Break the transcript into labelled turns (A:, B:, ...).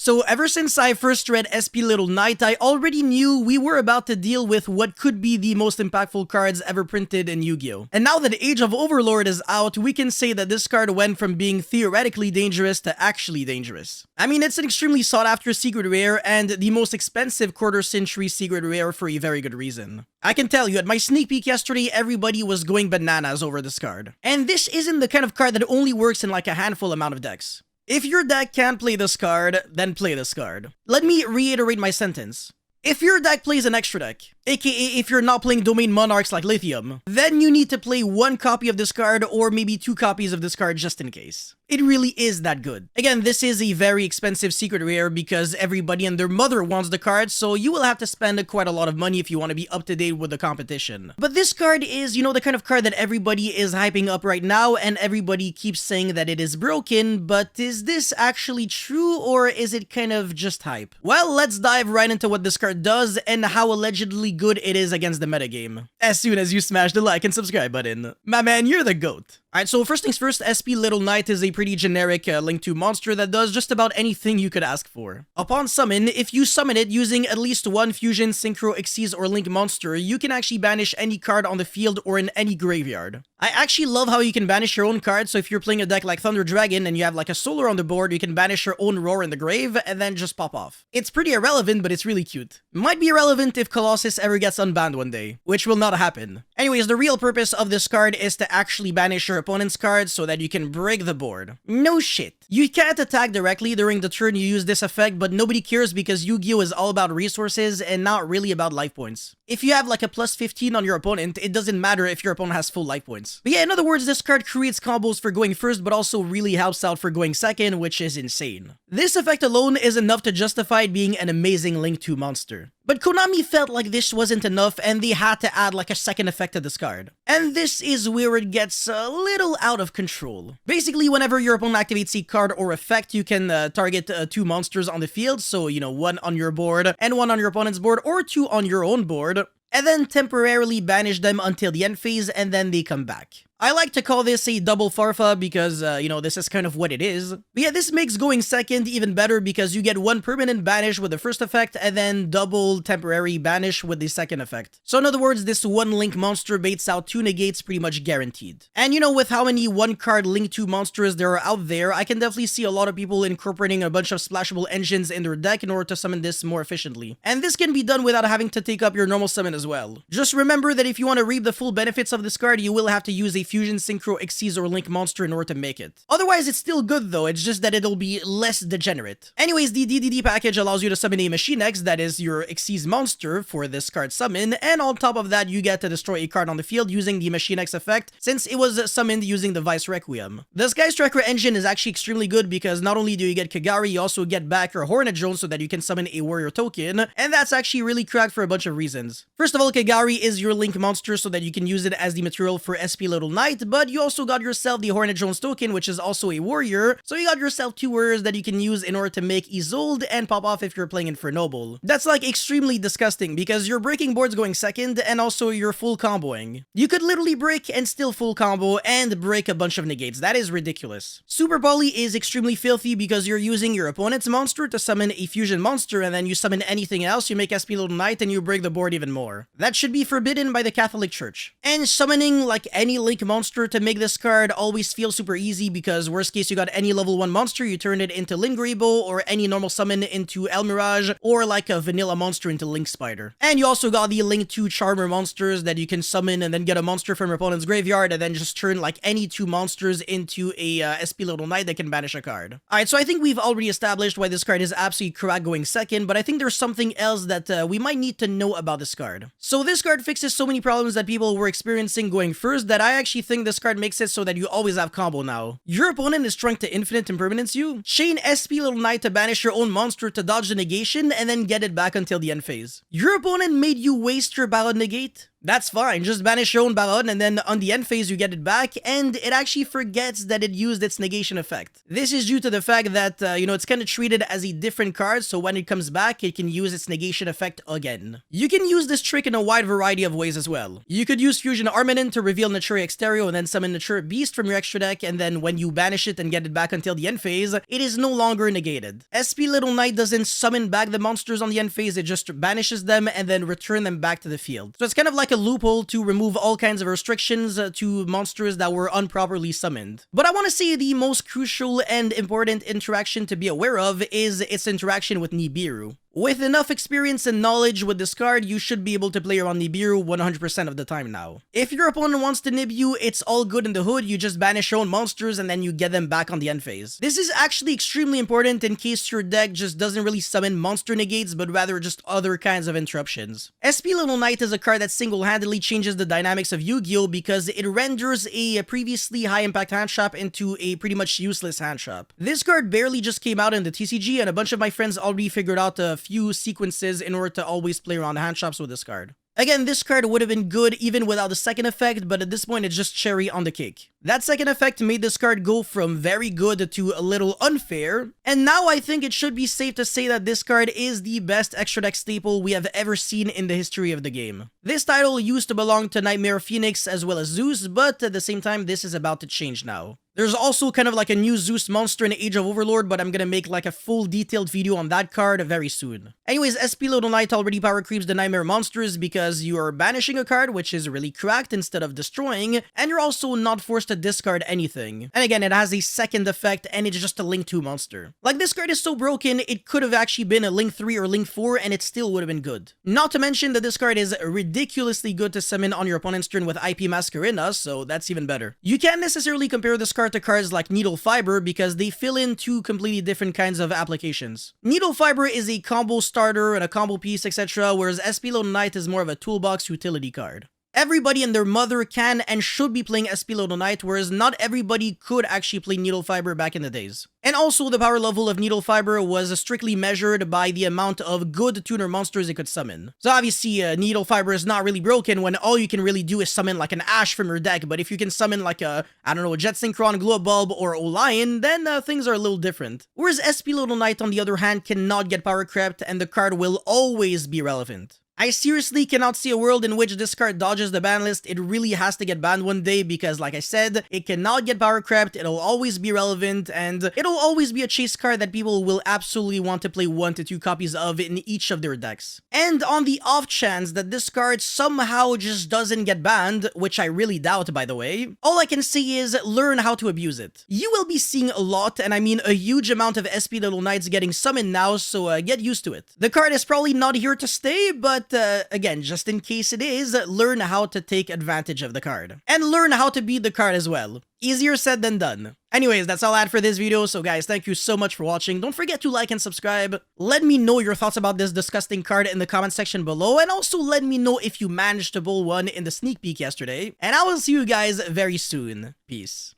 A: So ever since I first read SP Little Knight, I already knew we were about to deal with what could be the most impactful cards ever printed in Yu-Gi-Oh! And now that Age of Overlord is out, we can say that this card went from being theoretically dangerous to actually dangerous. I mean, it's an extremely sought after secret rare and the most expensive quarter-century secret rare for a very good reason. I can tell you, at my sneak peek yesterday, everybody was going bananas over this card. And this isn't the kind of card that only works in like a handful amount of decks. If your deck can't play this card, then play this card. Let me reiterate my sentence. If your deck plays an extra deck, aka if you're not playing Domain Monarchs like Lithium, then you need to play one copy of this card or maybe 2 copies of this card just in case. It really is that good. Again, this is a very expensive secret rare because everybody and their mother wants the card, so you will have to spend quite a lot of money if you want to be up to date with the competition. But this card is, you know, the kind of card that everybody is hyping up right now and everybody keeps saying that it is broken, but is this actually true or is it kind of just hype? Well, let's dive right into what this card does and how allegedly good it is against the metagame. As soon as you smash the like and subscribe button. My man, you're the GOAT. Alright, so first things first, SP Little Knight is a pretty generic Link 2 monster that does just about anything you could ask for. Upon summon, if you summon it using at least one Fusion, Synchro, Xyz, or Link monster, you can actually banish any card on the field or in any graveyard. I actually love how you can banish your own card, so if you're playing a deck like Thunder Dragon and you have like a Solar on the board, you can banish your own Roar in the grave and then just pop off. It's pretty irrelevant, but it's really cute. Might be irrelevant if Colossus ever gets unbanned one day, which will not happen. Anyways, the real purpose of this card is to actually banish your opponent's cards so that you can break the board. No shit. You can't attack directly during the turn you use this effect, but nobody cares because Yu-Gi-Oh! Is all about resources and not really about life points. If you have like a plus 15 on your opponent, it doesn't matter if your opponent has full life points. But yeah, in other words, this card creates combos for going first, but also really helps out for going second, which is insane. This effect alone is enough to justify it being an amazing Link 2 monster. But Konami felt like this wasn't enough and they had to add like a second effect to this card. And this is where it gets a little out of control. Basically, whenever your opponent activates a card or effect, you can target 2 monsters on the field, so you know, 1 on your board and 1 on your opponent's board, or 2 on your own board, and then temporarily banish them until the end phase and then they come back. I like to call this a double Farfa because, you know, this is kind of what it is. But yeah, this makes going second even better because you get 1 permanent banish with the first effect and then double temporary banish with the second effect. So in other words, this 1 Link monster baits out 2 negates pretty much guaranteed. And you know, with how many 1-card Link 2 monsters there are out there, I can definitely see a lot of people incorporating a bunch of splashable engines in their deck in order to summon this more efficiently. And this can be done without having to take up your normal summon as well. Just remember that if you want to reap the full benefits of this card, you will have to use a Fusion, Synchro, Xyz, or Link monster in order to make it. Otherwise, it's still good though, it's just that it'll be less degenerate. Anyways, the DDD package allows you to summon a Machine X, that is your Xyz monster for this card summon, and on top of that, you get to destroy a card on the field using the Machine X effect, since it was summoned using the Vice Requiem. The Sky Striker engine is actually extremely good because not only do you get Kagari, you also get back your Hornet Drone so that you can summon a Warrior token, and that's actually really cracked for a bunch of reasons. First of all, Kagari is your Link monster so that you can use it as the material for SP Little Knight, but you also got yourself the Hornet Jones token, which is also a warrior, so you got yourself 2 warriors that you can use in order to make Isolde and pop off if you're playing Infernoble. That's like extremely disgusting because you're breaking boards going second and also you're full comboing. You could literally break and still full combo and break a bunch of negates. That is ridiculous. Super Poly is extremely filthy because you're using your opponent's monster to summon a fusion monster and then you summon anything else, you make SP Little Knight and you break the board even more. That should be forbidden by the Catholic Church. And summoning like any Link monster to make this card always feels super easy because worst case you got any level 1 monster, you turn it into Lingrebo, or any normal summon into El Mirage, or like a vanilla monster into Link Spider. And you also got the Link 2 Charmer monsters that you can summon and then get a monster from your opponent's graveyard and then just turn like any 2 monsters into a SP Little Knight that can banish a card. Alright, so I think we've already established why this card is absolutely correct going second, but I think there's something else that we might need to know about this card. So this card fixes so many problems that people were experiencing going first that I actually think this card makes it so that you always have combo now. Your opponent is trying to infinite impermanence you. Chain SP Little Knight to banish your own monster to dodge the negation and then get it back until the end phase. Your opponent made you waste your ballad negate. That's fine, just banish your own Baron, and then on the end phase you get it back, and it actually forgets that it used its negation effect. This is due to the fact that, it's kind of treated as a different card, so when it comes back, it can use its negation effect again. You can use this trick in a wide variety of ways as well. You could use Fusion Armament to reveal Natura Exterio and then summon Natura Beast from your extra deck, and then when you banish it and get it back until the end phase, it is no longer negated. SP Little Knight doesn't summon back the monsters on the end phase, it just banishes them and then return them back to the field. So it's kind of like a loophole to remove all kinds of restrictions to monsters that were improperly summoned. But I want to say the most crucial and important interaction to be aware of is its interaction with Nibiru. With enough experience and knowledge with this card, you should be able to play around Nibiru 100% of the time now. If your opponent wants to nib you, it's all good in the hood, you just banish your own monsters and then you get them back on the end phase. This is actually extremely important in case your deck just doesn't really summon monster negates, but rather just other kinds of interruptions. SP Little Knight is a card that single-handedly changes the dynamics of Yu-Gi-Oh! Because it renders a previously high-impact hand shop into a pretty much useless hand shop. This card barely just came out in the TCG, and a bunch of my friends already figured out a few sequences in order to always play around hand shops with this card. Again, this card would have been good even without the second effect, but at this point it's just cherry on the cake. That second effect made this card go from very good to a little unfair, and now I think it should be safe to say that this card is the best extra deck staple we have ever seen in the history of the game. This title used to belong to Nightmare Phoenix as well as Zeus, but at the same time this is about to change now. There's also kind of like a new Zeus monster in Age of Overlord, but I'm gonna make like a full detailed video on that card very soon. Anyways, SP Little Knight already power creeps the Nightmare monsters because you are banishing a card, which is really cracked instead of destroying, and you're also not forced to discard anything. And again, it has a second effect, and it's just a Link 2 monster. Like, this card is so broken, it could have actually been a Link 3 or Link 4, and it still would have been good. Not to mention that this card is ridiculously good to summon on your opponent's turn with IP Masquerena, so that's even better. You can't necessarily compare this card to cards like Needle Fiber because they fill in two completely different kinds of applications. Needle Fiber is a combo starter and a combo piece, etc., whereas SP Little Knight is more of a toolbox utility card. Everybody and their mother can and should be playing SP Little Knight, whereas not everybody could actually play Needle Fiber back in the days. And also, the power level of Needle Fiber was strictly measured by the amount of good tuner monsters it could summon. So obviously, Needle Fiber is not really broken when all you can really do is summon like an Ash from your deck, but if you can summon like a Jet Synchron, Glow Bulb, or Olion, then things are a little different. Whereas SP Little Knight, on the other hand, cannot get power crept, and the card will always be relevant. I seriously cannot see a world in which this card dodges the ban list. It really has to get banned one day because, like I said, it cannot get power crept, it'll always be relevant, and it'll always be a chase card that people will absolutely want to play 1 to 2 copies of in each of their decks. And on the off chance that this card somehow just doesn't get banned, which I really doubt by the way, all I can say is learn how to abuse it. You will be seeing a lot, and I mean a huge amount of SP Little Knights getting summoned now, so get used to it. The card is probably not here to stay, but again, just in case it is, learn how to take advantage of the card. And learn how to beat the card as well. Easier said than done. Anyways, that's all I had for this video, so guys, thank you so much for watching. Don't forget to like and subscribe. Let me know your thoughts about this disgusting card in the comment section below, and also let me know if you managed to pull one in the sneak peek yesterday. And I will see you guys very soon. Peace.